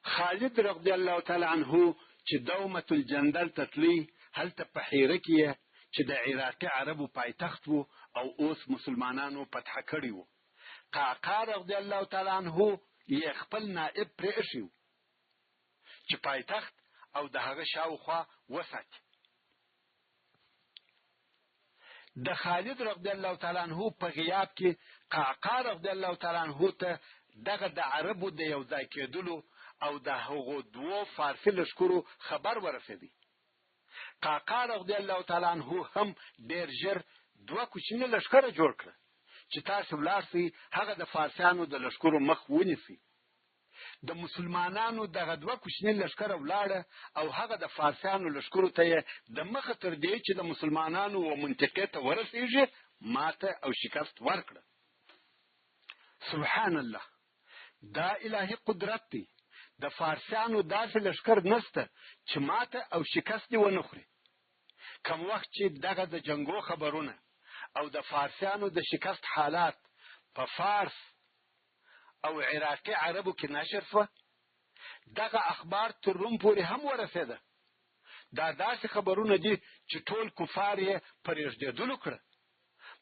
خالد رضی الله تعالی عنه چې دومة الجندل ته تللی، هلته په حیره کې چې د عراقي عربو پایتخت وو او اوس مسلمانانو فتح کړی وو. قعقاع رضی الله تعالی عنه یې خپل نائب پرې ایښی و چې پایتخت او د هغه شاوخوا وساتي. د خالد رضی الله تعالی عنه په غیاب کې قعقاع رضی الله تعالی عنه ته دغه د عربو د یو ځای کېدلو او د هغو دوو فارسي لښکرو خبر ورسېدی. قعقاع رضی الله تعالی عنه هم ډېر ژر دوه کوچني لښکره جوړ کړه چې تاسو ولاړ سئ هغه د فارسیانو د لښکرو مخ ونیسئ. د مسلمانانو دغه دوه کوچني لښکره ولاړه او هغه د فارسیانو لښکرو ته یې د مخه تر دې چې د مسلمانانو و منطقې ته ورسېږي ماته او شکست ورکړه. سبحان الله، دا الهي قدرت دی. د فارسیانو داسې لښکر نسته چې ماته او شکست دی ونه خوري. کم وخت چې دغه د جنګو خبرونه او د فارسیانو د شکست حالات په فارس او عراقي عربو کې نشر شوه، دغه اخبار تر روم پورې هم ورسېده. دا داسې خبرونه دي چې ټول کفار یې پرېږدېدلو کړه.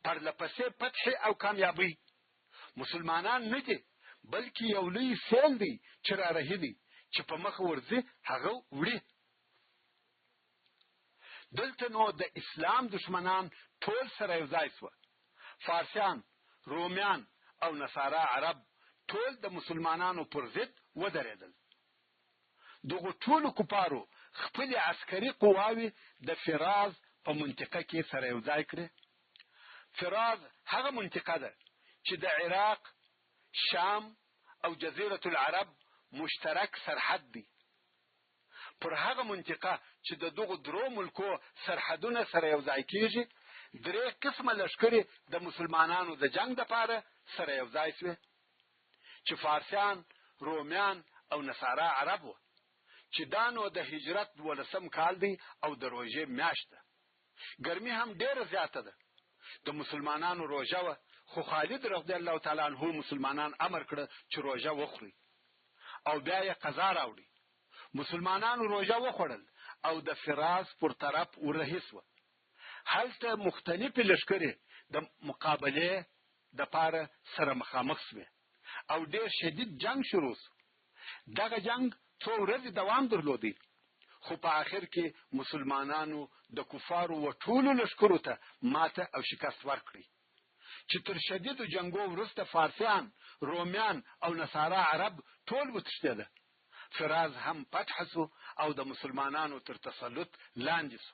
پرله پسې فتحې او کامیابۍ مسلمانان نه دي بلکې یو لوی فعل دی چې را رهي دی چې په مخه ورځي هغه وړي. دلته نو د اسلام دشمنان ټول سره یو ځای سوه. فارسیان، رومیان او نصارا عرب ټول د مسلمانانو پر ضد ودرېدل. دغو ټولو کفارو خپلې عسکري قواوې د فراز په منطقه کې سره یو ځای کړې. فراز هغه منطقه ده چې د عراق، شام او جزیرة العرب مشترک سرحد دی. پر هغه منطقه چې د دغو درو ملکو سرحدونه سره یو ځای کېږي، درې قسمه لښکرې د مسلمانانو د جنگ دپاره سره یو ځای سوې چې فارسیان، رومیان او نصارا عرب وو. چې دا نو د هجرت 12 کال دی او د روژې میاشت ده. ګرمي هم ډېره زیاته ده. د مسلمانانو روژه وه، خو خالد رضی الله تعالی عنه مسلمانان امر کړه چې روژه وخوري او بیا یې قضا راوړي. مسلمانانو روژه وخوړل او د فراز پر طرف ورهي سوه. هلته مختلفې لښکرې د مقابلې دپاره سره مخامخ سوې او ډېر شدید جنگ شروع سو. دغه جنگ څو ورځې دوام درلودی، خو په آخر کې مسلمانانو د کفارو و ټولو لښکرو ته ماته او شکست ورکړي چې تر شدیدو جنګو وروسته فارسیان، رومیان او نصارا عرب ټول وتښتېده. فراز هم فتح سو او د مسلمانانو تر تسلط لاندې سو.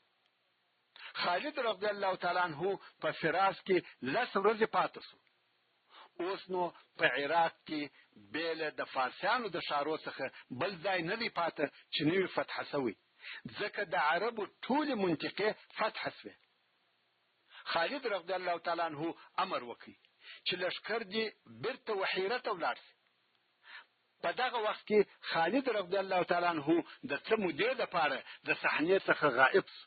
خالد رضی الله تعالی عنه په فراز کې 10 ورځې پاته سو. اوس نو په عراق کې بیله د فارسیانو د ښارو څخه بل ځای نه دی پاته چې نوی فتح سوی، ځکه د عربو ټولې منطقې فتح سوې. خالد رضی الله تعالی عنه امر وکړي چې لښکر دې بیرته وحیره ته ولاړ سي. په دغه وخت کې خالد رضی الله تعالی عنه د څه مودې دپاره د صحنې څخه غائب سو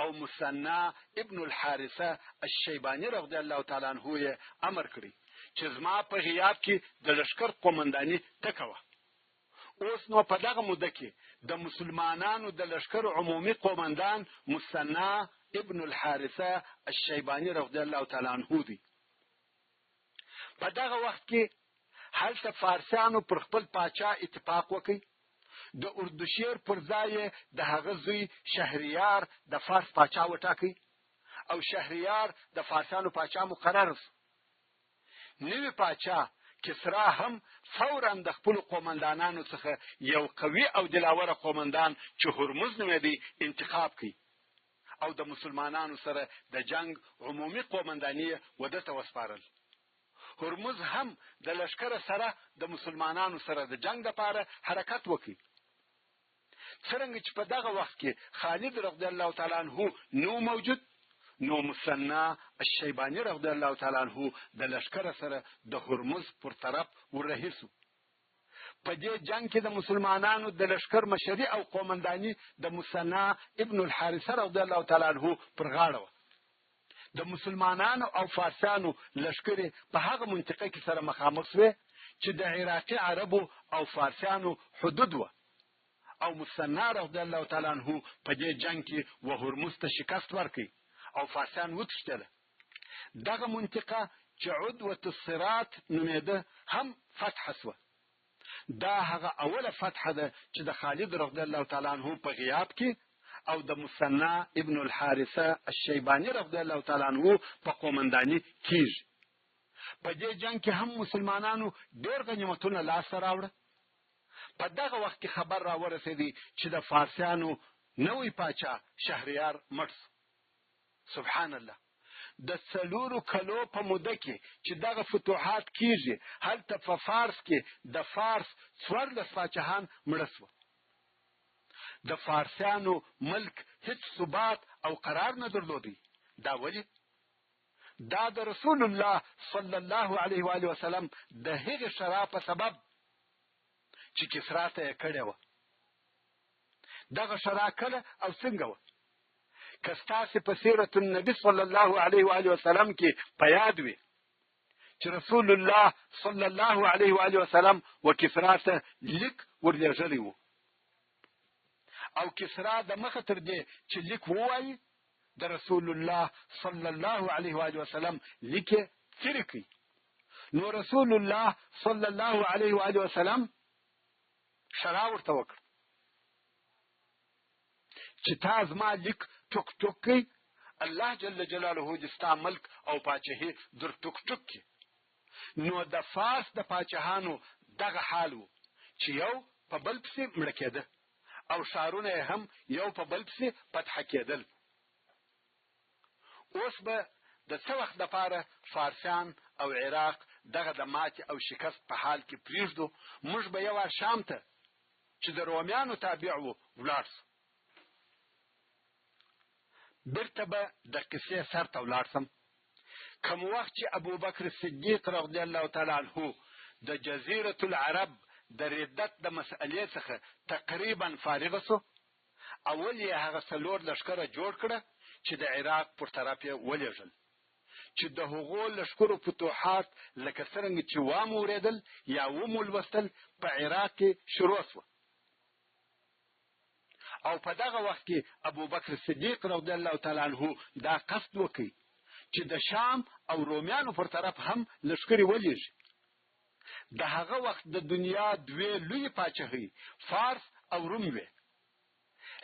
او مثنى ابن الحارثه الشیباني رضی الله تعالی عنه یې امر کړی چې زما په غیاب کې د لښکر قومنداني ته کوه. اوس نو په دغه موده کې د مسلمانانو د لښکر عمومي قومندان مثنى ابن الحارثه الشیباني رضی الله تعالی عنه دی. په دغه وخت کې هلته فارسیانو پر خپل پاچا اتفاق وکړي. د اردوشیر پر ځای د هغه زوی شهریار د فارس پاچا وټاکي او شهریار د فارسیانو پاچا مقرر شو. نوی پاچا کسرا هم فورا د خپل قومندانانو څخه یو قوي او دلاوره قومندان چې هرمز نومېدی انتخاب کړي او د مسلمانانو سره د جنگ عمومي قومنداني وده ته وسپارل. هرمز هم د لښکر سره د مسلمانانو سره د جنگ لپاره حرکت وکړي. څرنګه چې په دغه وخت کې خالد رضی الله تعالی عنه نو موجود، نو مثنى الشیباني رضی الله تعالی عنه د لښکر سره د هرمز پر طرف ورهي سو. په دې جنگ کې د مسلمانانو د لښکر مشري او قومنداني د مثنى ابن الحارثه رضی الله تعالی عنه پر غاړه وه. د مسلمانانو او فارسیانو لښکرې په هغه منطقه کې سره مخامخ سوې چې د عراقي عربو او فارسیانو حدود و او مثنى رضی الله تعالی عنه په دې جنگ کې و هرمز ته شکست ورکړي او فارسیان وتښتل. دغه منطقه چې عدوة الصراط نومېده هم فتح شوه. دا هغه اوله فتح ده چې د خالد رضی الله تعالی عنه په غیاب کې او د مثنى ابن الحارثه الشیبانی رضی الله تعالی عنه په قومنداني کیږي. په دې جنگ کې هم مسلمانانو ډېر غنیمتونه لاس راوړل. په دغه وخت کې خبر را ورسېدی چې د فارسیانو نوې پاچا شهریار مړ. سبحان الله. د 4 کلو په موده کې چې دغه فتوحات کیږي هلته په فارس کې د فارس 14 پاچاهان مړ شول. د فارسیانو ملک هیڅ ثبات او قرار نه درلودي. دا ولې؟ دا د رسول الله صلی الله علیه و آله وسلم د هغې شرع په سبب چې کسرا ته یې کړې وه. دغه شرع کله او څنګه وه؟ که ستاسې په سیرت النبي صلی الله علیه و آله وسلم کې په یاد وي چې رسول الله صلی الله علیه و آله وسلم و کسرا ته لیک ورلېږلی و او کسرا د مخه تر دې چې لیک ووایي د رسول الله صلی الله علیه و آله وسلم لیک یې څیرې کړي. نو رسول الله صلی الله علیه و آله وسلم شرع ورته وکړ چې تا زما لیک ټوک ټوک کوي، الله جل جلاله دې ستا ملک او پاچاهي در ټوک ټوک کړي. نو د فارس د پاچاهانو دغه حال و چې یو په بل پسې مړه کېده او ښارونه یې هم یو په بل پسې فتح کېدل. اوس به د څه وخت دپاره فارسیان او عراق دغه د ماتې او شکست په حال کې پرېږدو، موږ به یو شام ته چې د رومیانو تابع و ولاړ سو. بیرته به د قصې سر ته ولاړ سم. کوم وخت چې ابوبکر صدیق رضی الله تعالی عنه د جزیرة العرب د ردت د مسئلې څخه تقریبا فارغ سو، اول یې هغه 4 لښکره جوړ کړه چې د عراق پر طرف یې ولېږل، چې د هغو لښکرو فتوحات لکه څرنګه چې وامورېدل یا ومولوستل په عراق کې شروع سوه. او په دغه وخت کې ابوبکر صدیق رضی الله تعالی عنه دا قصد وکړي چې د شام او رومیانو پر طرف هم لښکرې ولېږي. د هغه وخت د دنیا 2 لوی پاچاهۍ فارس او روم وې.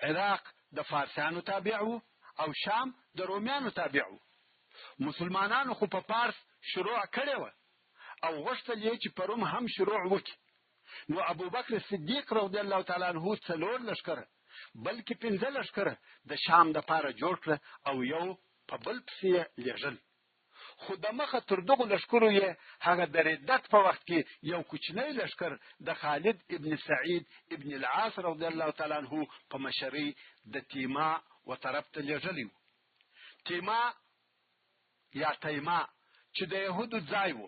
عراق د فارسیانو تابع و او شام د رومیانو تابع و. مسلمانانو خو په فارس شروع کړې وه او غوښتل یې چې په روم هم شروع وکړي. نو ابوبکر صدیق رضی الله تعالی عنه 4 لښکره بلکې 15 لښکره د شام دپاره جوړ کړه او یو په بل پسې یې لېږل. خو د مخه تر دغو لښکرو یې هغه د ردت په وخت کې یو کوچنی لښکر د خالد ابن سعید ابن العاص رضی الله تعالی عنه په مشرۍ د تیما و طرف ته لېږلی و. تیما یا تیما چې د یهودو ځای و،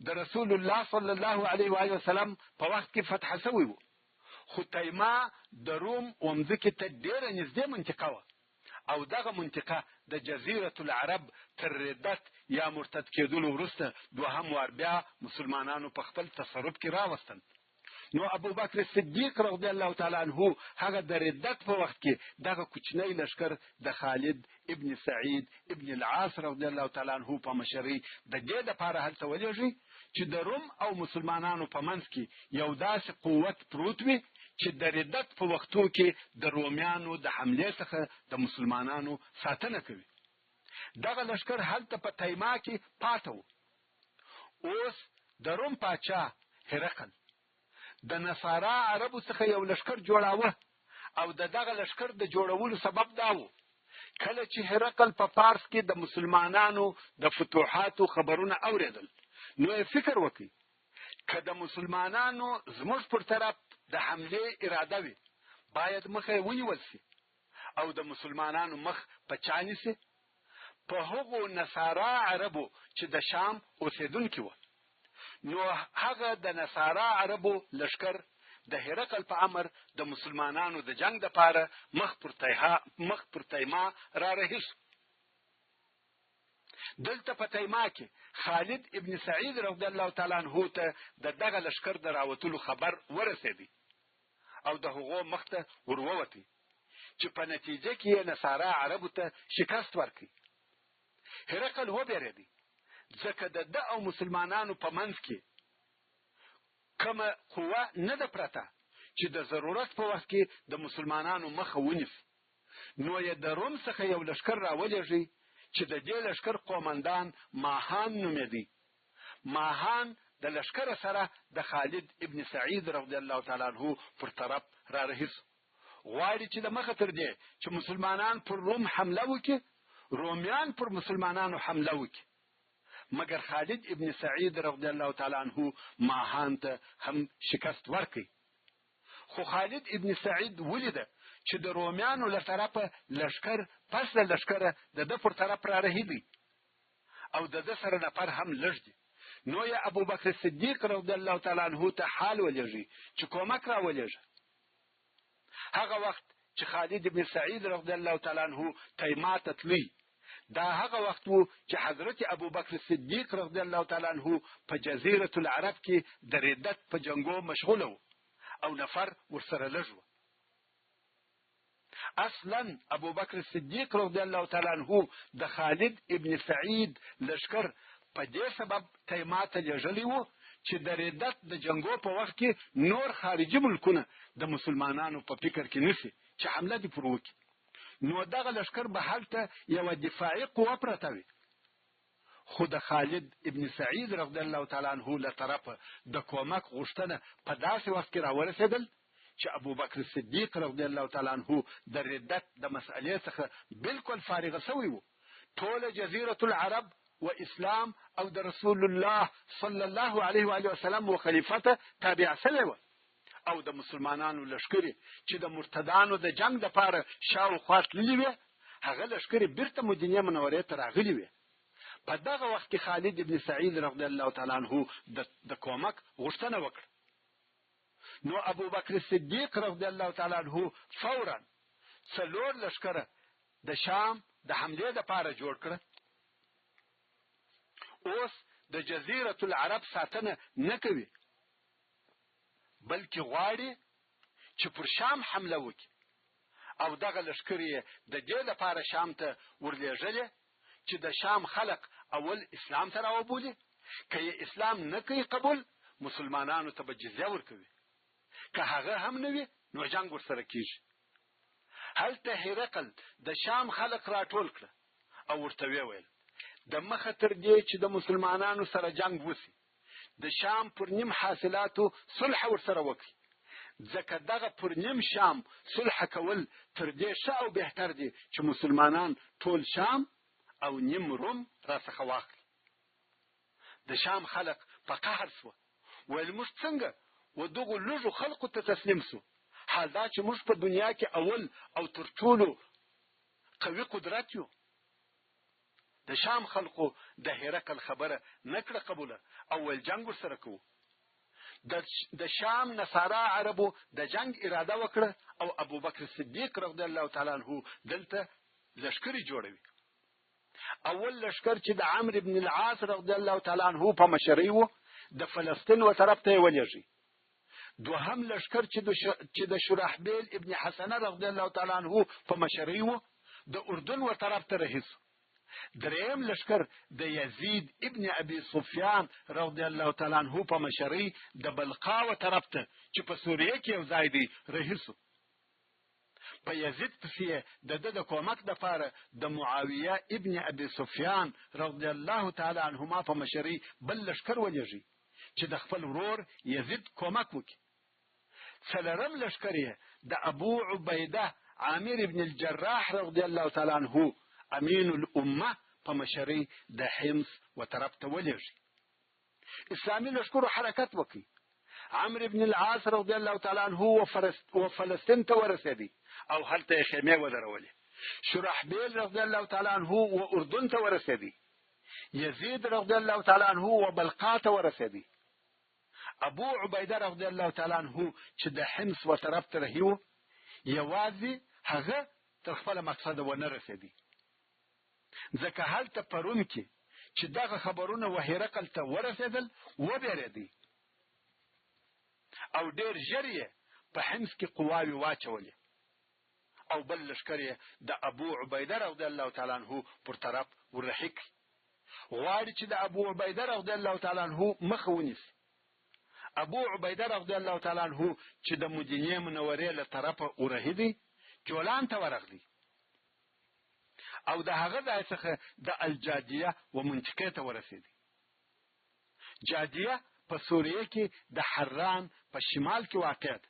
د رسول الله صلی الله علیه و آله وسلم په وخت کې فتح شوی و. خو تیما د روم ومځکې ته ډېره نږدې منطقه وه او دغه منطقه د جزیرة العرب تر ردت یا مرتد کېدلو وروسته دوهم وار بیا مسلمانانو په خپل تصرف کې راوستل. نو ابوبکر صدیق رضی الله تعالی عنه هغه د ردت په وخت کې دغه کوچنی لښکر د خالد ابن سعید ابن العاص رضی الله تعالی عنه په مشرۍ د دې دپاره هلته ولېږي چې د روم او مسلمانانو په منځ کې یو داسې قوت پروت وي چې د ردت په وختو کې د رومیانو د حملې څخه د مسلمانانو ساتنه کوي. دغه لښکر هلته په تیما کې پاته و. اوس د روم پاچا هرقل د نصارا عربو څخه یو لښکر جوړاوه او دغه لښکر د جوړولو سبب دا و کله چې هرقل په فارس کې د مسلمانانو د فتوحاتو خبرونه اوریدل، نو یې فکر وکړي که د مسلمانانو زموږ پر طرف د حملې اراده وي باید مخه یې ونیول سي او د مسلمانانو مخ په چا نیسي؟ په هغو نصارا عربو چې د شام اوسېدونکي وه. نو هغه د نصارا عربو لښکر د هرقل په امر د مسلمانانو د جنگ دپاره مخ پر تیما را رهي شو. دلته په تیما کې خالد ابن سعید رضی الله تعالی عنہ ته دغه لشکر دراوتلو خبر ورسېدی او د هغو مخته ورووتی چې په نتیجه کې نصارا عربو ته شکست ورکړي. هرقل وبېرېدی ځکه د او مسلمانانو په منځ کې کومه قوه نه ده پرته چې د ضرورت په وخت کې د مسلمانانو مخه ونیسي. نو یې د روم څخه یو لشکر راولېږي چې د دې لشکر قومندان ماهان نومېدی. ماهان د لشکر سره د خالد ابن سعید رضی الله تعالی عنہ پر طرف را رهیس غواړي چې د مخه تر دې چې مسلمانان پر روم حمله وکړي رومیان پر مسلمانانو حمله وکړي. مگر خالد ابن سعید رضی الله تعالی عنہ ماهان ته هم شکست ورکړي. خو خالد ابن سعید ولیده چې د رومیانو له طرفه لشکر پس له لشکره د پر طرف را رهیدي او د سره نفر هم لږ دي. نو یا ابو بکر صدیق رضی الله تعالی عنہ ته حال ولېږي چې کومک را ولېږي. هغه وخت چې خالد ابن سعید رضی الله تعالی عنہ تیما ته تللی دا هغه وخت وو چې حضرت ابو بکر صدیق رضی الله تعالی عنہ په جزیره العرب کې د ردت په جنگو مشغول وو او نفر ورسره لږ وو. اصلا ابو بکر صدیق رضی الله تعالی عنہ د خالد ابن سعید لشکر په دې سبب تیما ته لېږلی وو چې د ردت د جنگو په وخت کې نور خارجي ملکونه د مسلمانانو په فکر کې نشي چې حمله دې پر وکړي. نو دغه لشکر به هلته یوه دفاعي قوه پرته وي. خو د خالد ابن سعید رضی الله تعالی عنہ له طرفه د کومک غوښتنه په داسې وخت کې راورسېدل چې ابو بکر صدیق رضی الله تعالی عنہ د ردت د مسئلې څخه بالکل فارغ شوی وو. ټول جزیره العرب و اسلام او د رسول الله صلی الله علیه و آله وسلم و خلیفته تابع شوی وو او د مسلمانانو لشکري چې د مرتدانو د جنگ لپاره شاوخوا تللي وي هغه لشکري بیرته مدینه منورې ته راغلي وي. په دغه وخت کې خالد ابن سعید رضی الله تعالی عنہ د کومک غوښتنه وکړه. نو ابو بکر صدیق رضی الله تعالی عنہ فورا څلور لشکره د شام د حمله لپاره جوړ کړه. اوس د جزیره العرب ساتنه نه کوي بلکې غواړي چې پر شام حمله وکړي او دغه لشکر یې د دې لپاره شام ته ورلېږلې چې د شام خلق اول اسلام ته راوبولي که یې اسلام نه کوي قبول مسلمانانو ته به جزیه ورکوي که هغه هم نه وي نو جنګ ورسره کیږي. هلته هرقل د شام خلق راټول کړه او ورته ویل د مخه تر دې چې د مسلمانانو سره جنگ وسی د شام پر نیم حاصلاتو صلح ورسره وکړي ځکه دغه پر نیم شام صلح کول تر دې ښه او بهتر دي چې مسلمانان ټول شام او نیم روم را څخه واخلي. د شام خلق په قهر سوه ویل موږ څنګه و دغو لږو خلقو ته تسلیم سو حال دا چې موږ په دنیا کې اول او تر ټولو قوي قدرت یو. د شام خلقو د هرقل خبره نکړه قبوله او ول جنگ ورسره کوو. د شام نصارا عربو د جنگ اراده وکړه او ابو بکر صدیق رضی الله تعالی عنہ دلته لشکري جوړوي. اول لشکر چې د عمرو بن العاص رضی الله تعالی عنہ په مشرۍ وو د فلسطین و طرف ته ولېږي. دوهم لشکر چې د شرحبیل ابن حسنه رضی الله تعالی عنہ په مشرۍ وو د اردن و طرف ته رهیس. دریم لشکر د یزید ابن ابي سفیان رضی الله تعالی عنہ په مشرۍ د بلقا و طرف ته چې په سوریه کې یو ځای دی رهیس. په یزید پسې د کومک لپاره د معاویه ابن ابي سفیان رضی الله تعالی عنهما په مشرۍ بل لشکر ولېږي چې د خپل ورور یزید کومک وکړي. څلورم لشکر یې د ابو عبیده عامر ابن الجراح رضی الله تعالی عنہ امین الامه په مشرۍ د حمص و طرف ته ولېږي. اسلامي لشکرو حرکت وکړي. عمرو بن العاص رضی الله تعالی عنہ و فلسطین ته ورسېدی او هلته خیمه ودرولې. شرحبیل رضی الله تعالی عنہ و اردن ته ورسېدی. یزید رضی الله تعالی عنہ و بلقا ته ورسېدی. ابو عبیده رضی الله تعالی عنہ چې د حمص و طرف ته رهیو یوازې هغه تر خپل مقصد ونه رسېدی ځکه هلته پرون کې چې دغه خبرونه وهرقل ته ورسېدل وبېرېدی او ډېر ژر یې په حمص کې قواوې واچولې او بل لښکر یې د ابو عبیده رضی الله تعالی عنه پر طرف ورحی کړي غواړي چې د ابو عبیده رضی الله تعالی عنه مخه ونیسي ابو عبیده رضی الله تعالی عنه چې د مدینې منورې له طرفه ورهیدي جولان ته ورغلی او د هغه ځای څخه د الجادیه و منطقې ته ورسېدی جادیه په سوریه کې د حران په شمال کې واقع ده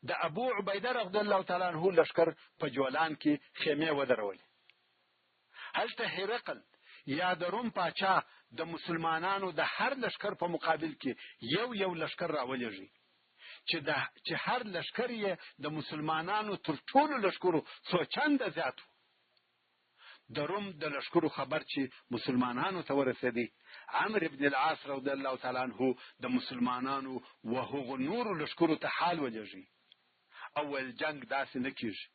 د ابو عبیده رضی الله تعالی عنه لشکر په جولان کې خیمه ودرولې هلته هرقل یا د روم پاچا د مسلمانانو د هر لشکر په مقابل کې یو لشکر راولېږي چې هر لشکر یې د مسلمانانو تر ټولو لشکرو څو چنده زیات د روم د لشکرو خبر چې مسلمانانو ته ورسېدی عمرو بن العاص رضی الله تعالی عنه د مسلمانانو و هغو نورو لشکرو ته حال ولېږي اول جنگ داسې نه کیږي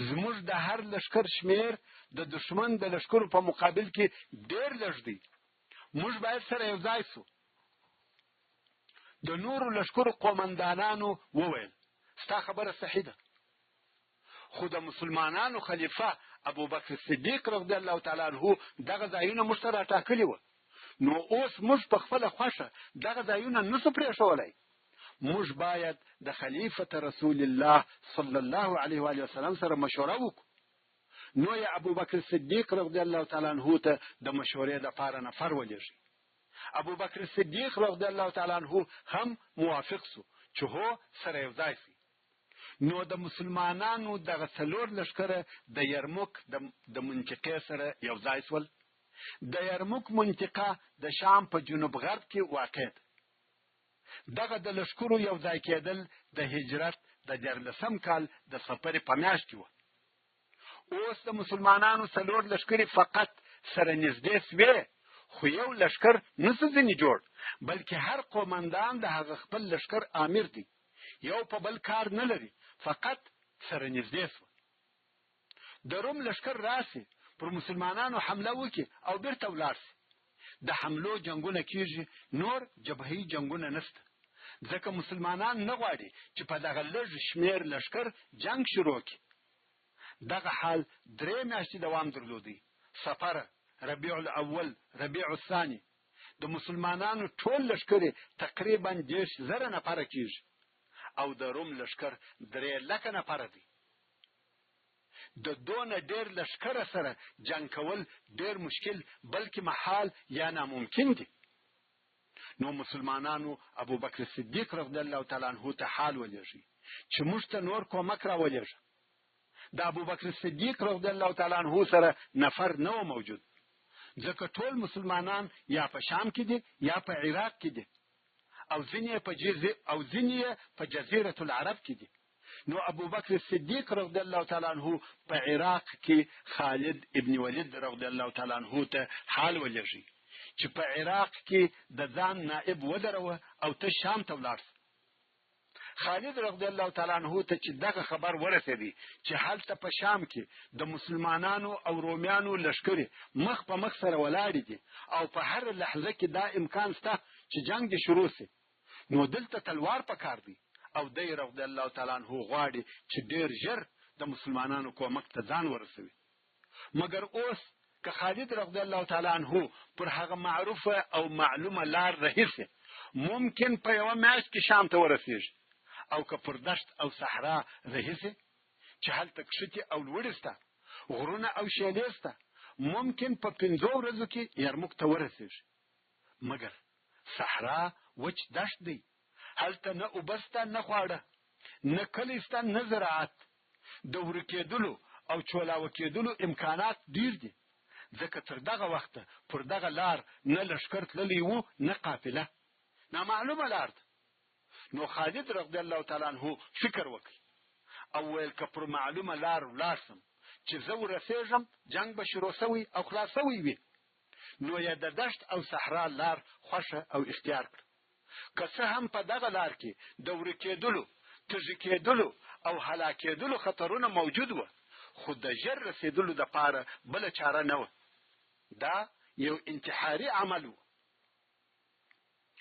زموږ د هر لشکر شمیر د دشمن د لشکرو په مقابل کې ډېر لږ دی موږ باید سره یو ځای سو د نورو لشکرو قومندانانو وویل ستا خبره صحیح ده خو د مسلمانانو خلیفه ابو بکر صدیق رضی الله تعالی عنه دغه ځایونه موږ ته راټاکلي وو نو اوس موږ په خپله خوښه دغه ځایونه نسو پرېښولی موږ باید د خلیفة رسول الله صلی الله علیه و وسلم سره مشوره وکړو نو یې ابو بکر صدیق رضی الله تعالی عنه ته د مشورې لپاره نفر ولېږي ابو بکر صدیق رضی الله تعالی عنه هم موافق سو چې هو سره یو ځای شي نو د مسلمانانو دغه څلور لښکره د یرموک د منطقې سره یو ځای شول د یرموک منطقه د شام په جنوب غرب کې واقع ده دغه د لښکرو یو ځای کېدل د هجرت د 14 کال د صفر په میاشت کې و اوس د مسلمانانو څلور لښکرې فقط سره نږدې سوې خو یو لښکر نسو ځینې جوړ بلکې هر قومندان د هغه خپل لښکر امیر دی یو په بل کار نه لري فقط سره نږدې سو د روم لښکر راسي پر مسلمانانو حمله وکړي او بیرته ولاړ سي د حملو جنگونه کیږي نور جبهي جنگونه نشته ځکه مسلمانان نه غواړي چې په دغه لږ شمیر لښکر جنگ شروع کړي دغه حال 3 میاشتې دوام درلودی صفر ربيع الاول ربيع الثاني د مسلمانانو ټول لښکر تقریبا 10,000 نفر کیږي او د روم لښکر 300,000 نفر دي د دونه ډېر لښکر سره جنگ کول ډېر مشکل بلکې محال یا ناممکن دي نو مسلمانانو ابو بکر صدیق رضی الله تعالی عنه ته حال ولېږي چې موږ ته نور کومک را ولېږي د ابو بکر صدیق رضی الله تعالی عنه سره نفر نه موجود ځکه ټول مسلمانان یا په شام کې دي یا په عراق کې دي او ځینې په جزیره العرب کې دي نو ابو بکر صدیق رضی الله تعالی عنه په عراق کې خالد ابن ولید رضی الله تعالی عنه ته حال ولېږي چې په عراق کې د ځان نائب ودروه او ته شام ته ولاړ خالد رضی الله تعالی عنه ته چې دغه خبر ورسېدی چې هلته په شام کې د مسلمانانو او رومیانو لښکرې مخ په مخ سره ولاړې دي او په هر لحظه کې دا امکان شته چې جنگ دې شروع شي نو دلته تلوار پکار دی او دی رضی الله تعالی عنه غواړي چې ډېر ژر د مسلمانانو کومک ته ځان ورسوي مګر اوس که خالد رضی الله تعالی عنه پر هغه معروفه او معلومه لار رهیسه ممکن په یو میاشت کې شام ته ورسیږي او که پر دشت او صحرا رهیسه چې هلته کښتې او لوړسته غرونه او شیلېسته ممکن په 5 ورځو کې یرموک ته ورسیږي مګر صحرا وچ دشت دی هلته نه اوبسته نه خواړه نه کلیسته نه زراعت د ورکېدلو او چولاوه کېدلو امکانات ډیر دي ځکه تر دغه وخته پر دغه لار نه لښکر تللی وو نه قافله نامعلومه لار ده نو خالد رضی الله تعالی عنه فکر وکړ او ویل که پر معلومه لار ولاړسم چې زه ورسېږم جنگ به شروع سوی او خلاص سوی وي نو یې د دشت او صحرا لار خوښه او اختیار کړ که څه هم په دغه لار کې د ورکېدلو تږي کېدلو او هلاکېدلو خطرونه موجود وو خو د ژر رسېدلو دپاره بله چاره نه وه دا یو انتحاري عمل و.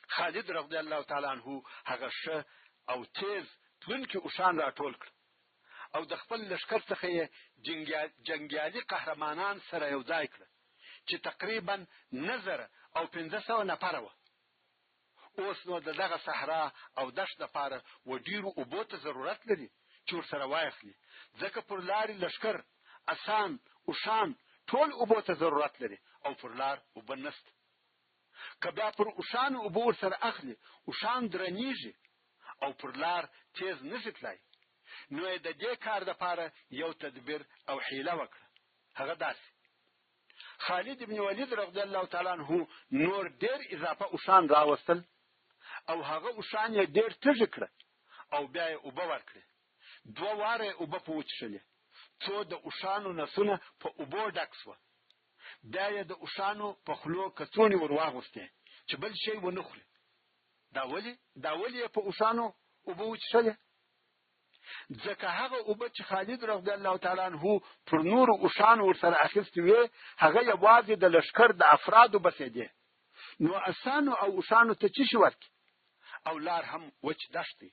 خالد رضی الله تعالی عنہ هغه ښه او تیز تلونکي اوښان راټول کړ او د خپل لښکر څخه یې جنګیالي قهرمانان سره یو ځای کړ چې تقریبا 1500 نفره وه. اوس نو دغه صحرا او دشت لپاره و ډیرو اوبو ته ضرورت لري چې ورسره واخلي، ځکه پر لارې لښکر، اسان، اوښان ټول اوبو ته ضرورت لري او پر لار اوبه نشته. که بیا پر اوښانو اوبه ورسره اخلي، اوښان درنیږي او پر لار تیز نشي تلای. نو یې د دې کار دپاره یو تدبیر او حیله وکړه. هغه داسې خالد ابن ولید رضی الله تعالی عنہ نور ډیر اضافه اوښان راوستل او هغه اوښان یې ډیر تږي کړه او بیا یې اوبه ورکړې. 2 واره یې اوبه په وڅښلې، څو د اوښانو نسونه په اوبو ډک سوه. بیا یې د اوښانو په خولو کڅوڼې ور واغوستې چې بل شی ونه خوري. دا ولې یې په اوښانو اوبه وڅښلې؟ ځکه هغه اوبه چې خالد رضی الله تعالی عنہ پر نورو اوښانو ورسره اخیستې وې، هغه یوازې د لښکر د افرادو بسېدې. نو اسانو او اوښانو ته څه شي ورکړي؟ او لار هم وچ دښت دی.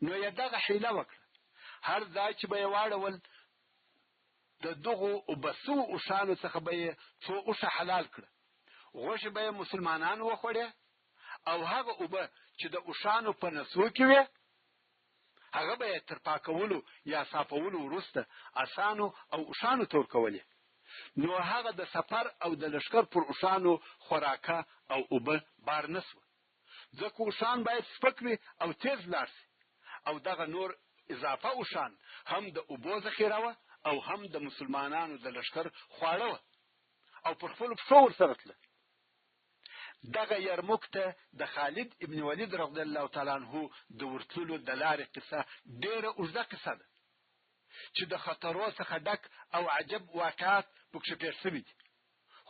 نو یې دغه حیله وکړه، هر ځای چې به یې واړول د دغو اوبسو اوښانو څخه به یې څو اوښه حلال کړه، غوښې به یې مسلمانانو وخوړې او هغه اوبه چې د اوښانو په نسو کې وې هغه به یې تر پاکولو یا صافولو وروسته اسانو او اوښانو ته ورکولې. نو هغه د سفر او د لښکر پر اوښانو خوراکه او اوبه بار نه سوه، ځکه اوښان باید سپک وي او تیز لاړ سي. او دغه نور اضافه اوښان هم د اوبو ذخیره وه او هم د مسلمانانو د لښکر خواړه وه او پر خپلو پښو ورسره تله. دغه یرموک ته د خالد ابن ولید رضی الله تعالی عنہ د ورتلو د لارې قصه ډیره اوږده قصه ده چې د خطرو څخه ډک او عجب واقعات پکښې پېښ شوي دي،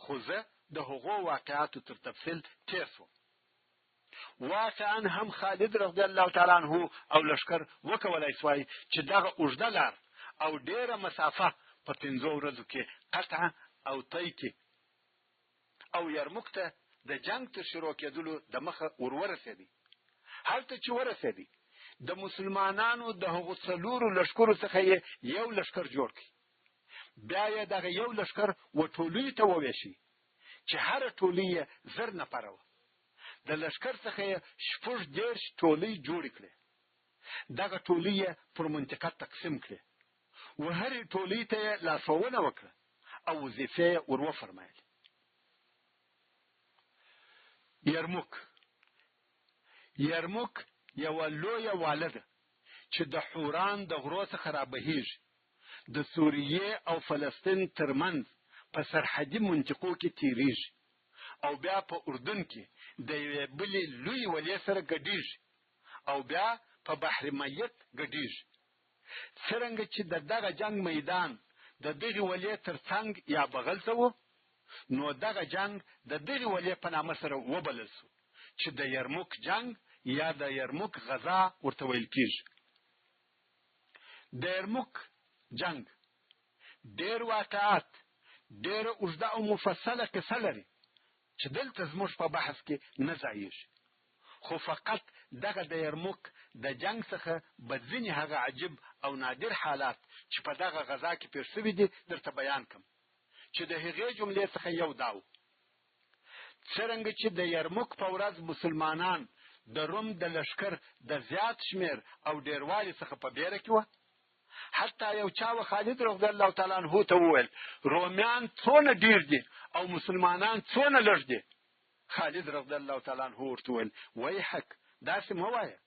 خو زه د هغو واقعاتو تر تفصیل تېر سوم. واقعا هم خالد رضی الله تعالی عنہ او لښکر وکولای سوای چې دغه اوږده لار او ډیره مسافه په 5 ورځو کې قطع او طی کړي او یرموک ته د جنگ تر شروع کېدلو د مخه ورسېدی. هلته چې ورسېدی د مسلمانانو د هغو 4 لښکرو څخه یو لښکر جوړ کړي. بیا یې دغه یو لښکر و ټولۍ ته وویشي چې هره ټولۍ یې 1000 نفره وه. د لښکر څخه یې 14 ټولۍ جوړې کړې. دغه ټولۍ یې پر منطقه تقسیم کړې و هرې ټولۍ ته یې لارښوونه وکړه او وظیفې یې ور وفرمایلې. یرموک یوه لویه واله ده چې د حوران د غرو څخه رابهیږي، د سوریې او فلسطین ترمنځ په سرحدي منطقو کې تیریږي او بیا په اردن کې د یوې بلې لویې ولې سره ګډیږي او بیا په بحر میت ګډیږي. څرنګه چې د دغه جنگ میدان د دغې ولې تر څنګ یا بغل ته و، نو دغه جنگ د دغې ولې په نامه سره وبلل سو چې د یرموک جنگ یا د یرموک غزا ورته ویل کیږي. د یرموک جنگ ډیر واقعات، ډیره اوږده او مفصله قصه لري چې دلته زموږ په بحث کې نه ځایږي، خو فقط دغه د یرموک د جنگ څخه به ځینې هغه عجیب او نادر حالات چې په دغه غزا کې پېښ شوي دي درته بیان کړم، چې د هغې جملې څخه یو دا و: څرنګه چې د یرموک په ورځ مسلمانان د روم د لښکر د زیات شمیر او ډیروالي څخه په بیره کې وه، حتی یو چا و خالد رضی الله تعالی عنہ ته وویل رومیان څونه ډیر دي او مسلمانان څونه لږ دي. خالد رضی الله تعالی عنہ ورته وویل ویحک، داسې مه وایه،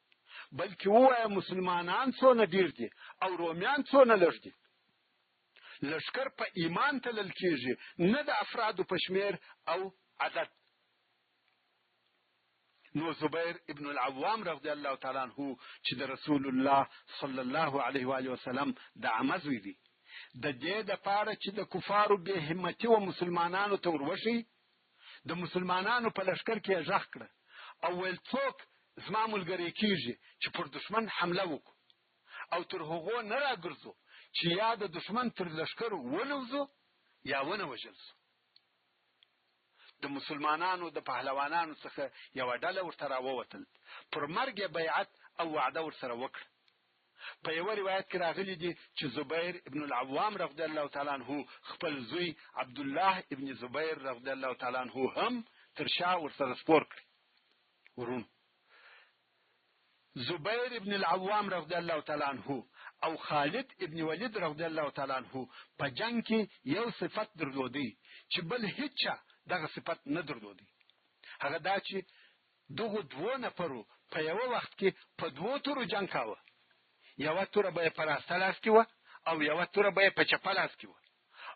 بلکې ووایه مسلمانان څونه ډیر دي او رومیان څونه لږ دي. لښکر په ایمان تلل کیږي، نه د افرادو په شمیر او عدد. نو زبیر ابن العوام رضی الله تعالی عنہ چې د رسول الله صلی الله علیه و آله وسلم د عمه زوی دی، د دې دپاره چې د کفارو بې همتي و مسلمانانو ته وروښيي، د مسلمانانو په لښکر کې یې غږ کړه او ویل څوک زما ملګری کیږي چې پر دشمن حمله وکړو او تر هغو نه راګرځو چې یا د دشمن تر لښکر ونوځو یا ونه وژل سو. د مسلمانانو د پهلوانانو څخه یو ډله ورته راووتل، پر مرګ بیعت او وعده ورسره وکړه. په یو روایت کې راغلی دی چې زبیر ابن العوام رضی الله تعالی عنہ خپل زوی عبد الله ابن زبیر رضی الله تعالی عنہ هم تر شا ورسره سپور کړ. ورون زبیر ابن العوام رضی الله تعالی عنہ او خالد ابن ولید رضی الله تعالی عنہ په جنگ کې یو صفت درلودي چې بل هیڅ دغه صفت نه درلودي. هغه دا چې دغه دوه نفرو په یو وخت کې په دوه تورو جنگ کاوه. یو توره به په راسته لاس کې و او یو توره به په چپه لاس کې و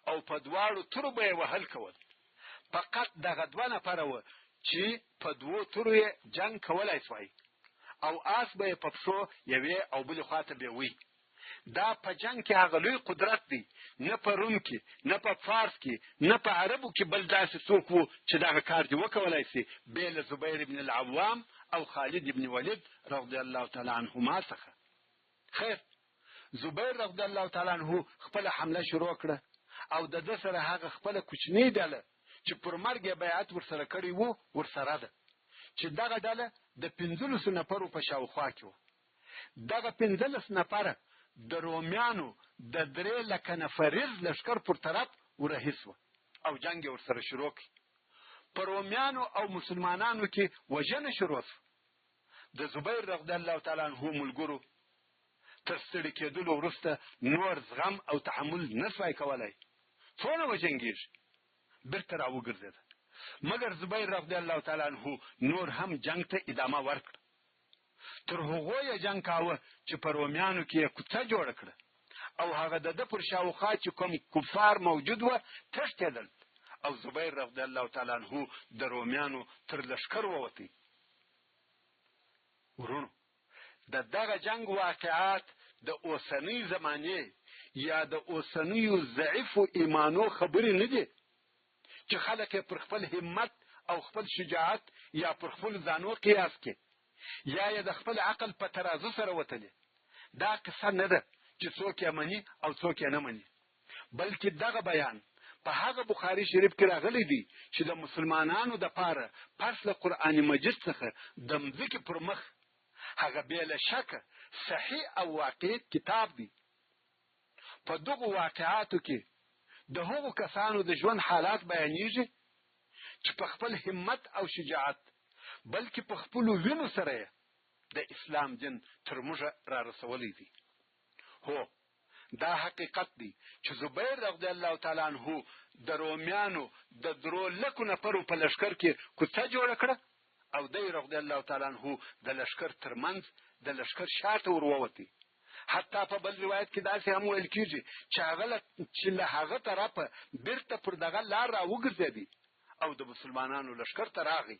او په دواړو تورو به وهل کول. فقط دغه دوه نفر و چې په دوه تورو جنگ کولای شوی او آس به په پښو یوې او بل خواته به وي. دا په جنگ کې هغه لوی قدرت دی، نه په روم کې، نه په فارس کې، نه په عربو کې بل داسې څوک وو چې دغه کار دی وکولای شي بېل زبیر ابن العوام او خالد ابن ولید رضی الله تعالی عنهما څخه. خیر، زبیر رضی الله تعالی عنہ خپل حمله شروع کړه او د ده سره هغه خپل کوچنی ډله چې پر مرګ بیعت ورسره کړی وو ورسره ده، چې دغه ډله د 15 نفرو په شاوخوا کې وه. دغه 15 نفره د رومیانو د 3 لکه نفریز لشکر پر طرف ورهیس وه او جنگ ورسره شروع کړ. په رومیانو او مسلمانانو کې وژنه شروع شوه. د زبیر رضی الله تعالی عنہ ملګرو تر ستړي کېدلو وروسته نور زغم او تحمل نشوای کولای، څونه وجنګېږي، بیرته راوګرځېده. مګر زبیر رضی الله تعالی عنہ نور هم جنگ ته ادامه ورکړه. تر هغو یې جنگ کاوه چې په رومیانو کې یې کوڅه جوړه کړه او هغه د ده پر شاوخوا چې کوم کفار موجود وه تښتېدل او زبیر رضی الله تعالی عنہ د رومیانو تر لښکر ووتی. ورونو، د دغه جنگ واقعات د اوسنۍ زمانې یا د اوسنیو ضعیفو ایمانو خبرې نه دي چې خلک یې پر خپل همت او خپل شجاعت یا پر خپل ځانو قیاس کې یا یې د خپل عقل په ترازو سره وتلي. دا قصه نه ده چې څوک یې مني او څوک یې نه مني، بلکې دغه بیان په هغه بخاري شریف کې راغلی دی چې د مسلمانانو د پاره پس له قرآن مجید څخه د مځکې پر مخ هغه بې له شکه صحیح او واقعي کتاب دی. په دغه واقعاتو کې د هغو کسانو د ژوند حالات بیانېږي چې په خپل همت او شجاعت بلکې په خپلو وینو سره د اسلام دین تر موږه را رسولی دی. هو، دا حقیقت دی چې زبیر رضی الله تعالی عنہ د رومیانو د 3 لکو نفرو په لښکر کې کوڅه جوړه کړه او دی رضی الله تعالی عنہ د لښکر ترمنځ د لښکر شاته ورووتی. حتی په بل روایت کې داسې هم ویل کېږي چې له هغه طرفه بیرته پر دغه لار راوګرځېدی او د مسلمانانو لښکر ته راغی.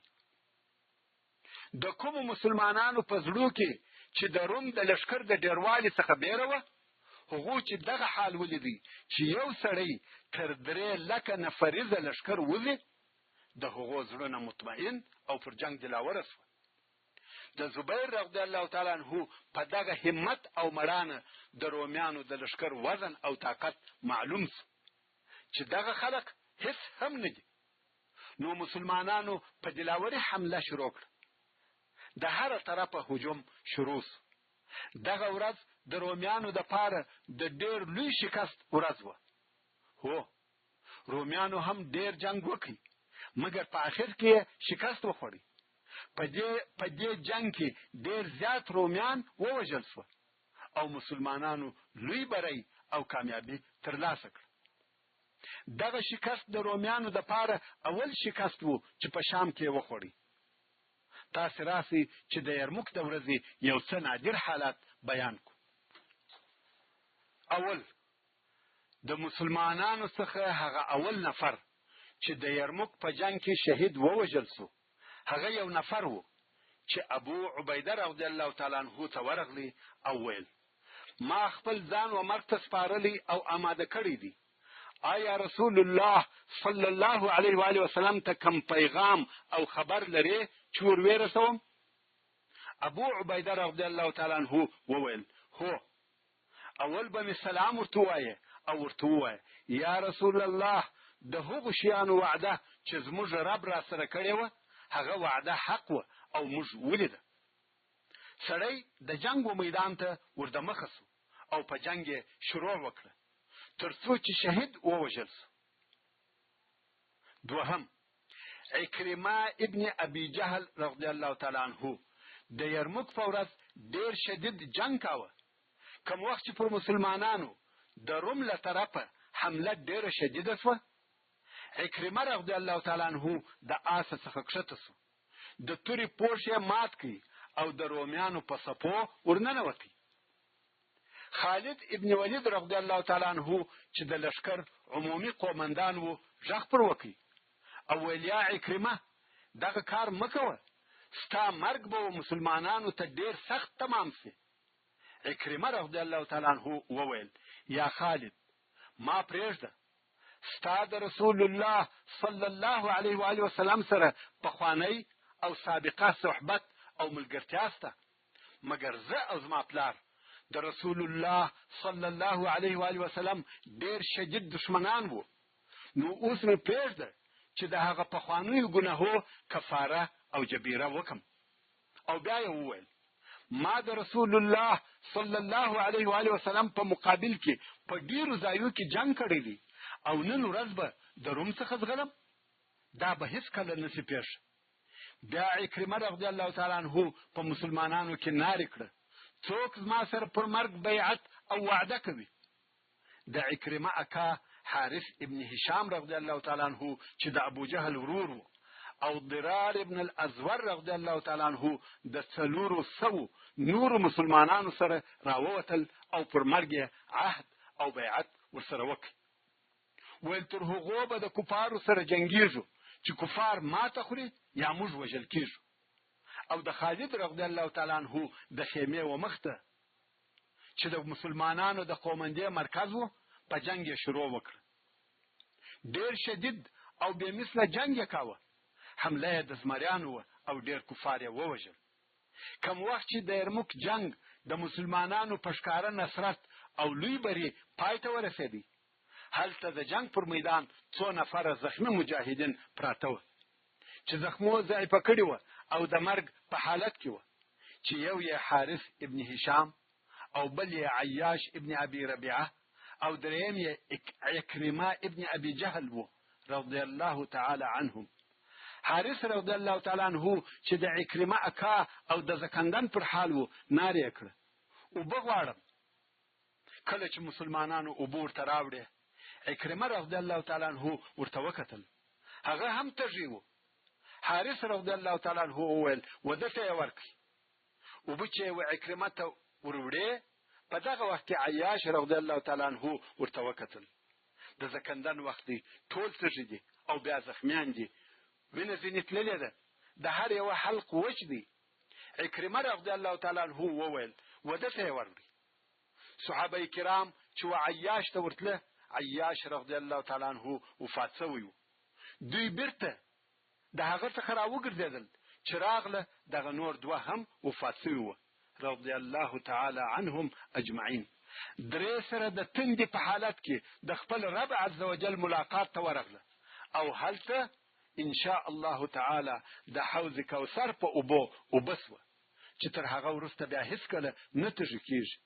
د کومو مسلمانانو په زړو کې چې د روم د لښکر د ډیروالي څخه بیره وه، هغو چې دغه حال ولیدی چې یو سړی تر 3 لکه نفریزه لښکر وځي، د هغو زړونه مطمئن او پر جنگ دلاوره سوه. د زبیر رضی الله تعالی عنہ په دغه همت او مړانه د رومیانو د لښکر وزن او طاقت معلوم سو چې دغه خلق هیڅ هم نه دي. نو مسلمانانو په دلاوري حمله شروع کړه. د هر طرفه هجوم شروع سو. دغه ورځ د رومیانو د پاره د ډېر لوی شکست ورځ وه. هو، رومیانو هم ډېر جنگ وکړي مګر په آخر کې شکست وخوړی. په دې جنگ کې ډېر زیات رومیان ووژل شوه او مسلمانانو لوی بری او کامیابی ترلاسه کړه. دغه شکست د رومیانو د پاره اول شکست وو چې په شام کې وخوړی. تاسې راسئ چې د یرموک د ورځې یو څه نادر حالات بیان کړو. اول، د مسلمانانو څخه هغه اول نفر چې د یرموک په جنگ کې شهید ووژل شو، هغه یو نفر وو چې ابو عبیده رضی الله تعالی عنہ ته ورغلی او ویل: ما خپل ځان و مرګ ته سپارلی او آماده کړی دی. آیا رسول الله صلی الله علیه و آله وسلم ته کوم پیغام او خبر لري چې ور ورسوم؟ ابو عبیده رضی الله تعالی عنہ وویل: هو. اول به می سلام ورته وایه او ورته وایه: یا رسول الله، د هغو شیانو وعده چې زموږ رب را سره کړې وه هغه وعده حق وه او موږ ولیده. سړی د جنگ و میدان ته ور دمخه سو او په جنگ یې شروع وکړه تر څو چې شهید ووژل سو. دوهم، عکرمه ابن ابي جهل رضی الله تعالی عنه د یرموک په ورځ ډیر شدید جنگ کاوه. کوم وخت چې پر مسلمانانو د روم له طرفه حمله ډیره شدیده سوه، عکرمه رضی الله تعالی عنه د آس څخه کښته سو، د تورې پوښ یې مات کړي او د رومیانو په صفو ورننوتی. خالد ابن ولید رضی الله تعالی عنه چې د لشکر عمومي قومندان وو غږ پر وکړي او ویل یا عکرمه دغه کار مکوه، ستا مرګ به مسلمانانو ته ډیر سخت تمام سي. عکرمه رضی الله تعالی عنه وویل یا خالد ما پرېږده، ستا د رسول الله صلی الله علیه و آله وسلم سره پخوانی او سابقه صحبت او ملګرتیا سته، مګر زه او زما پلار د رسول الله صلی الله علیه و آله وسلم ډیر شدید دشمنان وو. نو اوس مې پرېږده چې د هغه پخوانیو ګناهو کفاره او جبیره وکم. او بیا یې وویل ما د رسول الله صلی الله علیه و آله وسلم په مقابل کې په ډیرو ځایو کې جنگ کړی دی او نن ورځ به د روم څخه ځغلم، دا به هیڅ کله نشي پیښ. بیا عکرمه رضی الله تعالی عنه په مسلمانانو کې نارې کړه څوک زما سره پر مرګ بیعت او وعده کوي. د عکرمه اکا حارث ابن هشام رضی الله تعالی عنه چې د ابو جهل ورور وو او ضرار ابن الازور رضی الله تعالی عنه د 400 نور مسلمانانو سره راووتل او پر مرګ عهد او بیعت ورسره وکړ. ویل تر هغو به د کفارو سره جنګیږو چې کفار ماته خوري یا موږ وژل کیږو. او د خالد رضی الله تعالی عنه د خیمې و مخته چې د مسلمانانو د قومندې مرکز وو په جنگ یې شروع وکړ. ډیر شدید او بې مثله جنگ یې کاوه. حمله یې د زمریانو او ډیر کفار یې ووژل. کوم وخت چې د یرموک جنگ د مسلمانانو په ښکاره نصرت او لوی بری پای ته ورسېدی، هلته د جنگ پر میدان 2 نفره زخمی مجاهدین پراته وو چې زخمو ضعیفه کړي وو او د مرګ په حالت کې وو، چې یو یې حارث ابن هشام او بل یې عیاش ابن ابي ربيعه او دریم یې عکرمه ابن ابي جهل وو رضی الله تعالی عنهم. حارث رضی الله تعالی عنه چې د عکرمه اکا او د زکندن پر حال وو نارې کړه او بغواړم. کله چې مسلمانانو اوبور ته راوړې عکرمه رضی الله تعالی عنه ورته وکتل، هغه هم تږی وو. حارث رضی الله تعالی عنه وویل ودته یې ورکړي او بچې و عکرمه ته وروړې. په دغه وخت کې عیاش رضی الله تعالی عنه ورته وکتل، د زکندن وخت دی، ټول تږي دي او بیا زخمیان دي، وینه ځینې تللې ده، د هر یو حلق وچ دی. عکرمه رضی الله تعالی عنه وویل ودته یې ورکړي. صحابه کرام چې و عیاش ته ورتله، عیاش رضی الله تعالی عنه وفات شوی و. دوی بیرته د هغه څخه راوګرځېدل چې راغله دغه نور دوه هم وفات شوي وو رضی الله تعالی عنهم اجمعین. درې سره د تندې په حالت کې د خپل رب عز وجل ملاقات ته ورغله او هلته ان شاء الله تعالی د حوض کوثر په اوبو وبسوه چې تر هغه وروسته بیا هیڅ کله نه تږي کیږي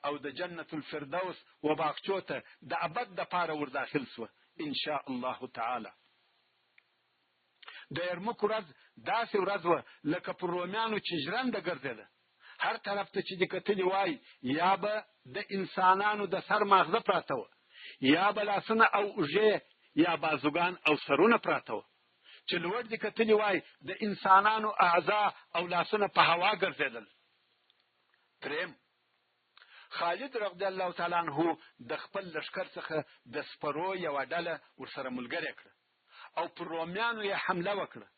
او د جنت الفردوس و باغچو ته د ابد د پاره ور داخل سوه ان شاء الله تعالی. د یرموک ورځ داسې ورځ وه لکه پر رومیانو چې ژرنده ګرځېده، هر طرف ته چې د کتلې وای یا به د انسانانو د سر ماغزه پراته وه، یا به لاسونه او اوږې یا بازوګان او سرونه پراته وه، چې لوړ د کتلې وای د انسانانو اعضا او لاسونه په هوا ګرځېدل. دریم، خالد رضی الله تعالی عنه د خپل لشکر څخه د سپرو یوه ډله ورسره ملګرې کړه او پر رومیانو یې حمله وکړه.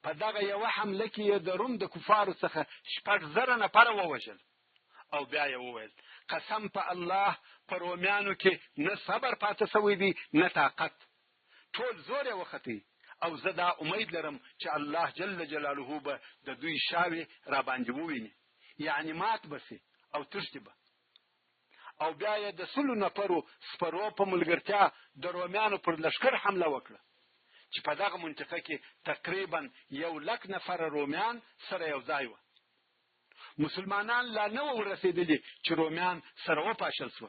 په دغه یوه حمله کې یې د روم د کفارو څخه 6,000 نفره ووژل. او بیا یې وویل قسم په الله په رومیانو کې نه صبر پاته سوی دی نه طاقت، ټول زور یې وختی او زه دا امید لرم چې الله جل جلاله به د دوی شاوې را باندې وویني، یعنی مات بسي او تښتي به. او بیا یې د 100 نفرو سپرو په ملګرتیا د رومیانو پر لشکر حمله وکړه چې په دغه منطقه کې تقریبا 100,000 نفر رومیان سره یو ځای وو. مسلمانان لا نه ورسېدلي چې رومیان سره وپاشل شو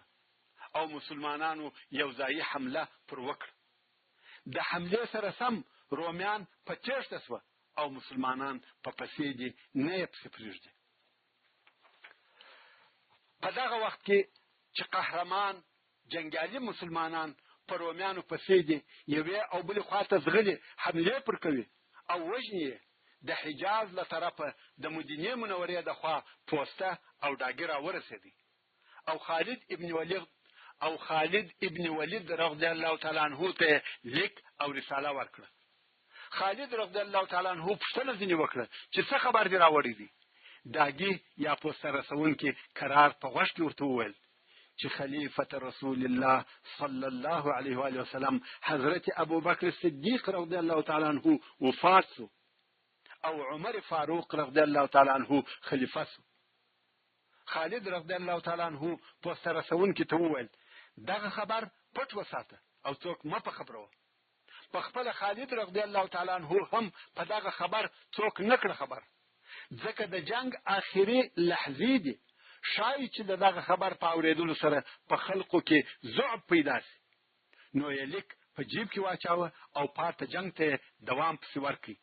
او مسلمانانو یو ځای حمله پر وکړه. د حمله سره سم رومیان په تېښته شو او مسلمانان په پسې دي نه یې پسې پرېږدي. په دغه وخت کې چې قهرمان جنګیالي مسلمانان په رومیانو پسې دي یوې او بلې خواته ځغلي حملې پر کوي او وژني یې. د حجاز له طرفه د مدینې منورې د خوا پوسته او ډاګي راورسېدی او خالد ابن ولید رضی الله تعالی عنه ته لیک او رساله ورکړه. خالد رضی الله تعالی عنه پوښتنه ځینې وکړه چې څه خبر دی راوړی دی. ډاګي یا پوسته رسونکي قرار په غوږ کې ورته وویل چې خلیفة رسول الله صلی الله علیه و آله وسلم حضرت ابوبکر صدیق رضی الله تعالی عنه وفات شو او عمر فاروق رضی الله تعالی عنه خلیفہ شو. خالد رضی الله تعالی عنه پوسته رسونکي ته وویل دغه خبر پټ وساته او څوک مه په خبرو. په خپل خالد رضی الله تعالی عنه هم په دغه خبر څوک نکړه خبر، ځکه د جنگ آخري لحظې دي. شاید چې دغه خبر په اورېدلو سره په خلقو کې ذعب پیدا شي. نو یې لیک په جیب کې واچاوه او پارته جنگ ته دوام پسې ورکړي.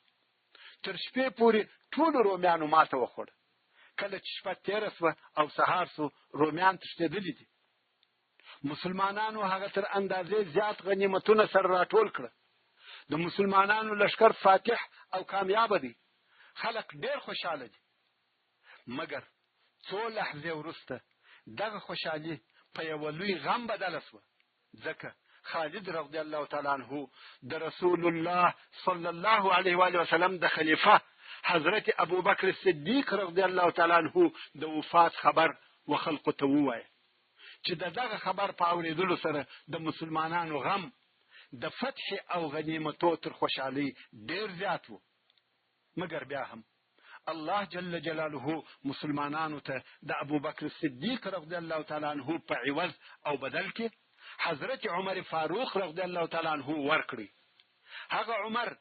تر شپې پورې ټول رومیانو ماته وخوړه. کله چې شپه تېره شوه او سهار شو رومیان تښتېدلي دي. مسلمانانو هغه تر اندازې زیات غنیمتونه سره راټول کړه. د مسلمانانو لشکر فاتح او کامیاب دی. خلق ډېر خوشاله دي. مګر څو لحظې وروسته دغه خوشحالي په یوه لوی غم بدله شوه، ځکه خالد رضی الله تعالی عنه د رسول الله صلی الله علیه و آله وسلم د خلیفه حضرت ابوبکر صدیق رضی الله تعالی عنه د وفات خبر وخلقو ته ووایه چې دغه خبر په اورېدلو سره د مسلمانانو غم د فتح او غنیمتو تر خوشحالۍ ډېر زیات و. مګر بیا هم الله جل جلاله مسلمانانو ته د ابوبکر صدیق رضی الله تعالی عنه په عوض او بدل کې حضرت عمر فاروق رضی الله تعالی عنه ورکړي. هغه عمر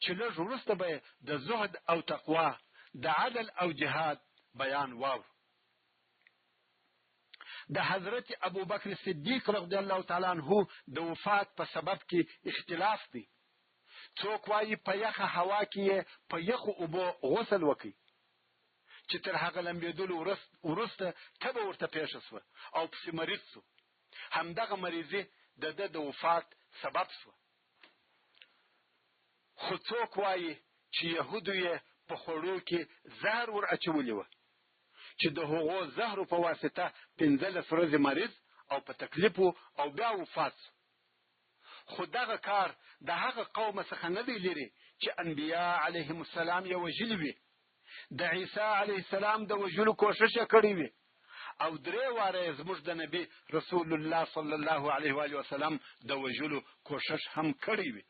چې لږ وروسته به د زهد او تقوا، د عدل او جهاد بیان واور. د حضرت ابوبکر صدیق رضی الله تعالی عنه د وفات په سبب کې اختلاف دی. څوک وایي په یخه هوا کې په یخو اوبو غسل وکړي چې تر هغه لمبېدلو وروسته تبه ورته پیښه شوه او پسې مریض شو. همدغه مریضي د ده د وفات سبب شوه. خو څوک وایي چې یهودو یې په خوړو کې زهر ور اچولی وه چې د هغو زهرو په واسطه 15 ورځې مریض او په تکلیف او بیا وفات شو. خو دغه کار د هغه قوم څخه نه دی لري چې انبیا علیهم السلام یې وژلي وي. د عیسی علیه السلام د وژلو کوښښ یې کړی وي او 3 واره زموږ د نبی رسول الله صلی الله علیه و آله وسلم د وژلو کوښښ هم کړی وي.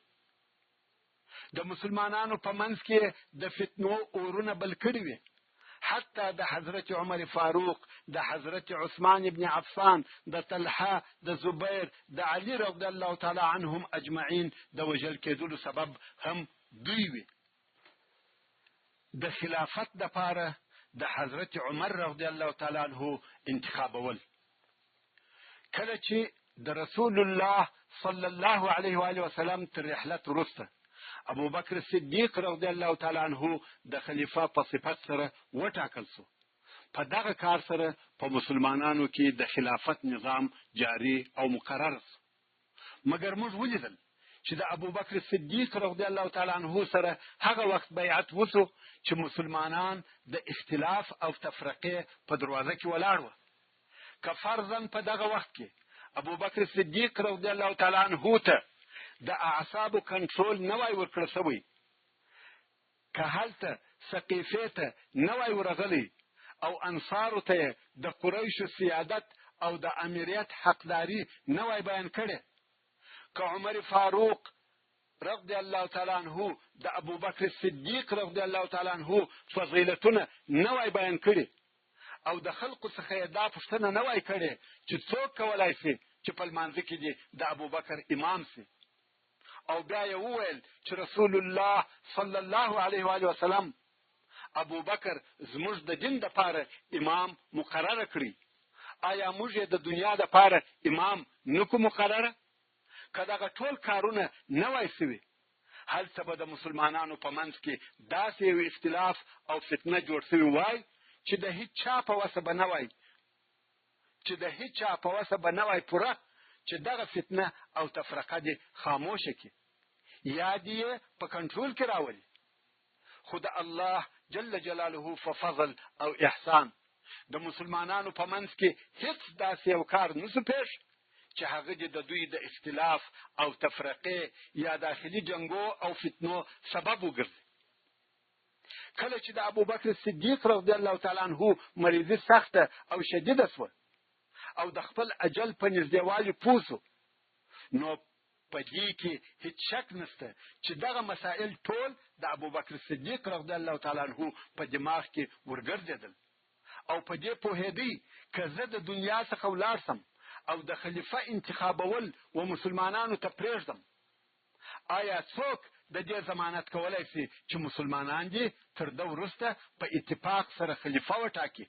د مسلمانانو په منځ کې د فتنو اورونه بل کړي وي. حتی د حضرت عمر فاروق، د حضرت عثمان ابن عفان، د طلحه، د زبیر، د علی رضی الله تعالی عنهم اجمعین د وژل کېدلو سبب هم دوی وي. د خلافت دپاره د حضرت عمر رضی الله تعالی عنه انتخابول. کله چې د رسول الله صلی الله علیه و آله وسلم تر رحلت وروسته ابوبکر صدیق رضی الله تعالی عنه د خلیفہ په صفت سره وټاکل شو، په دغه کار سره په مسلمانانو کې د خلافت نظام جاری او مقرر شو. مګر موږ ولیدل چې د ابوبکر صدیق رضی الله تعالی عنه سره هغه وخت بیعت وشو چې مسلمانان د اختلاف او تفرقه په دروازه کې ولاړ وو. که فرضاً په دغه وخت کې ابوبکر صدیق رضی الله تعالی عنه ته د اعصابو کنټرول نه وای ورکړل شوی، که هلته سقیفې ته نه وای ورغلی او انصارو ته د قریشو سیادت او د امیریت حقداري نه وای بیان کړی، که عمر فاروق رضی الله تعالی عنه د ابوبکر صدیق رضی الله تعالی عنه فضیلتونه نه وای بیان کړي او د خلقو څخه دا پوښتنه نه وای کړې چې څوک کولای شي چې په لمانځه کې د ابوبکر امام شي او بیا یې وویل چې رسول الله صلی الله علیه و آله وسلم ابو بکر زموږ د دین دپاره امام مقرره کړی، آیا موږ یې د دنیا دپاره امام نکو مقرره؟ که دغه ټول کارونه نه وای سوي، هلته به د مسلمانانو په منځ کې داسې یو اختلاف او فتنه جوړ سوی وای چې د هیڅ چا په وسه به نه وای پوره چې دغه فتنه او تفرقه دې خاموشه کړي یا دې یې په کنټرول کې راولي. خو د الله جل جلاله په فضل او احسان د مسلمانانو په منځ کې هیڅ داسې یو کار نسو پیښ چې هغه د دوی د اختلاف او تفرقه یا داخلي جنگو او فتنو سبب وګرځي. کله چې د ابوبکر صدیق رضی الله تعالی عنہ مریضي سخته او شدیده شوه او د خپل اجل په نږدېوالي پوه شو، نو په دې کې هیڅ شک نشته چې دغه مسائل ټول د ابوبکر صدیق رضی الله تعالی عنہ په دماغ کې ورګرځېدل او په دې پوهېدی که زه د دنیا څخه ولاړ سم او د خلیفه انتخابول و مسلمانانو ته پرېږدم، آیا څوک د دې ضمانت کولی شي چې مسلمانان دې تر ده وروسته په اتفاق سره خلیفه وټاکي؟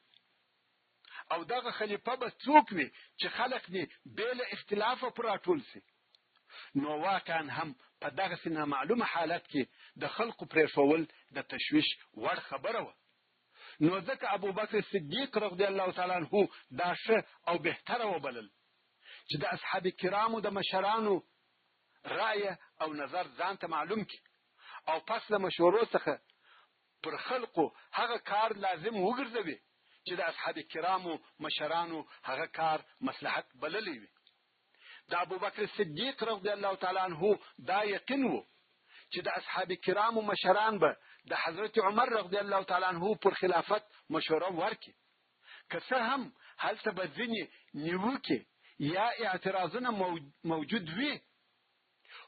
او دغه خلیفه به څوک وي چې خلق دې بې له اختلافه پر راټول شي؟ نو واقعا هم په دغسې نامعلومه حالت کې د خلقو پرېښول د تشویش وړ خبره وه. نو ځکه ابوبکر صدیق رضی الله تعالی عنہ دا ښه او بهتره وبلل چې د اصحاب کرامو د مشرانو رایه او نظر ځان ته معلوم کړي او پس له مشورو څخه پر خلقو هغه کار لازم وګرځوي چې د اصحاب کرامو مشرانو هغه کار مصلحت بللی وي. د ابوبکر صدیق رضی الله تعالی عنہ دا یقین وو چې د اصحاب کرامو مشران به د حضرت عمر رضی الله تعالی عنہ پر خلافت مشوره ورکړي، که څه هم هلته به ځینې نیوکې یا اعتراضونه موجود وي،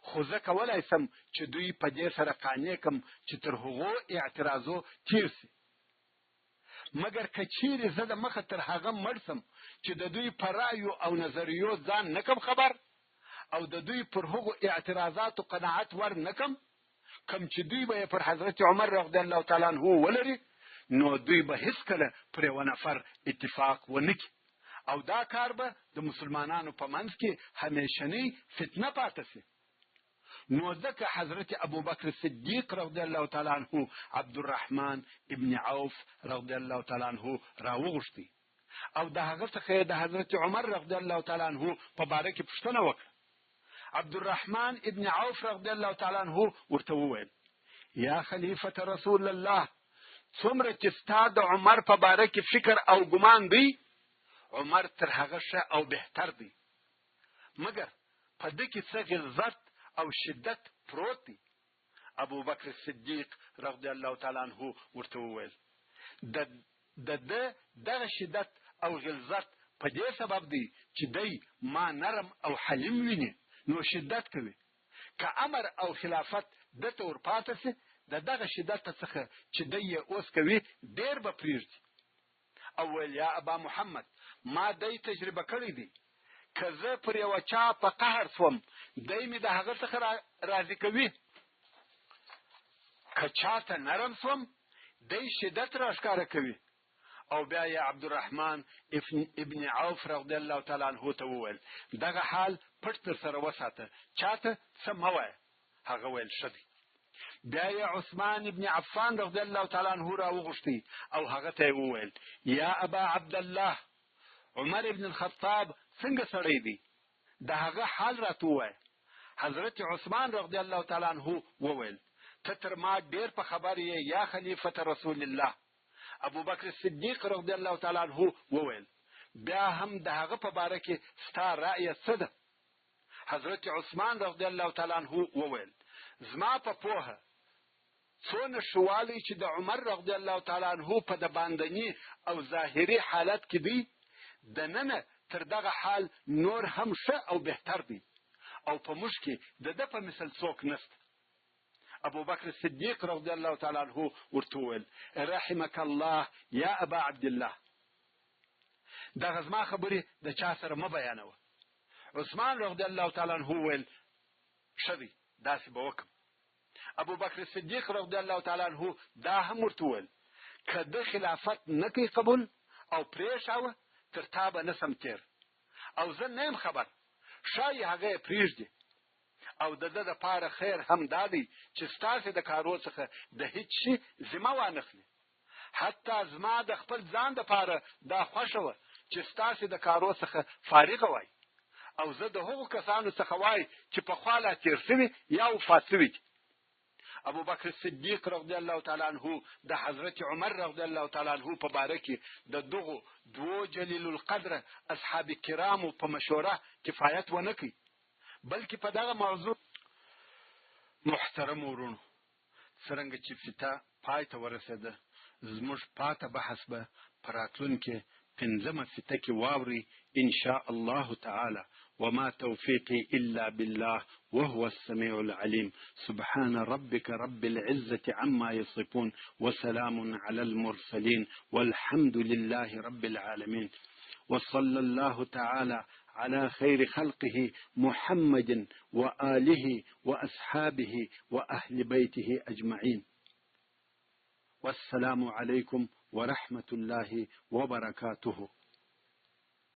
خو زه کولی سم چې دوی په دې سره قانع کم چې تر هغو اعتراضو تیر سي. مګر که چیرې زه د مخه تر هغه مړ سم چې د دوی په رایو او نظریو ځان نه کم خبر او د دوی پر هغو اعتراضاتو قناعت ور نه کم چې دوی به پر حضرت عمر رضی الله تعالی عنہ ولري، نو دوی به هیڅکله پر یو نفر اتفاق ونه کړي او دا کار به د مسلمانانو په منځ کې همیشنی فتنه پاتې شي. نو ځکه حضرت ابوبکر صدیق رضی الله تعالی عنہ عبدالرحمن ابن عوف رضی الله تعالی عنہ راوغوښتی او د هغه څخه د حضرت عمر رضی الله تعالی عنہ په باره کې پوښتنه وکړه. عبدالرحمن ابن عوف رضی الله تعالی عنہ ورته وویل: یا خلیفة رسول الله، څومره چې ستا د عمر په باره کې فکر او ګمان دی، عمر تر هغه ښه او بهتر دی، مګر په ده کې څه غلظت او شدت پروت دی. ابوبکر صدیق رضی الله تعالی عنہ ورته وویل: د دغه شدت او غلظت په دې سبب دی چې دی ما نرم او حلیم ویني، نو شدت کوي. که امر او خلافت دته ورپاته سي، د دغه شدت څخه چې دی اوس کوي ډیر به پریږدي. او ویل: یا ابا محمد، ما دی تجربه کړی دی، که زه پر یو چا په قهر سوم، دی مې د هغه څخه راضي کوي. که چاته نرم سوم، دی شدت راښکاره کوي. او بیا یې عبدالرحمن ابن عوف رضی الله تعالی عنہ ته وویل: دغه حال پټ تر سره وساته، چاته څه مه وایه. هغه ویل: ښه دی. بیا یې عثمان ابن عفان رضی الله تعالی عنہ راوغوښتی او هغه ته یې وویل: یا ابا عبدالله، عمر ابن الخطاب څنګه سړی دی؟ د هغه حال راته ووایه. حضرت عثمان رضی الله تعالی عنہ وویل: ته تر ما ډیر په خبر یې یا خلیفة رسول الله. ابوبکر صدیق رضی الله تعالی عنہ وویل: بیا هم د هغه په باره کې ستا رأی څه ده؟ حضرت عثمان رضی الله تعالی عنہ وویل: زما په پوهه څونه شوالی چې د عمر رضی الله تعالی عنہ په د باندنی او ظاهري حالت کې دی، د ننه تر دغه حال نور هم ښه او بهتر دی او په موږ کې د ده په مثل څوک نشته. ابوبکر صدیق رضی الله تعالی عنہ ورته وویل: رحمك الله یا ابا عبدالله، دغه زما خبرې د چا سره مه بیانوه. عثمان رضی الله تعالی عنہ وویل: ښه دی، داسې به وکم. ابو بکر صدیق رضی الله تعالی عنہ دا هم ورته وویل که د خلافت نه کوي قبول او پرېښاوه تر تا به نه سم تېر او زه نه یم خبر ښایي هغه یې پرېږدي او د ده دپاره خیر هم دا دی چې ستاسې د کارو څخه د هیڅ شي ذمه وانخلي. حتی زما د خپل ځان دپاره دا خوښه وه چې ستاسې د کارو څخه فارغه وای او زه د هغو کسانو څخه وای چې پخوا لا تېر سوي یا وفات سوي دي. ابو بکر صدیق رضی الله تعالی عنہ د حضرت عمر رضی الله تعالی عنہ په باره کې د دغو دوو جلیل القدر اصحاب کرامو په مشوره کفایت ونه کوي بلکې په دغه موضوع. محترم ورونو، څرنګه چې فتا پای ته ورسېده زموږ پاته بحث به په راتلونکې 5مه فته کې واوري ان شاء الله تعالی. وما توفيقي إلا بالله وهو السميع العليم. سبحان ربك رب العزة عما يصفون وسلام على المرسلين والحمد لله رب العالمين. وصلى الله تعالى على خير خلقه محمد وآله وأصحابه وأهل بيته أجمعين. والسلام عليكم ورحمة الله وبركاته.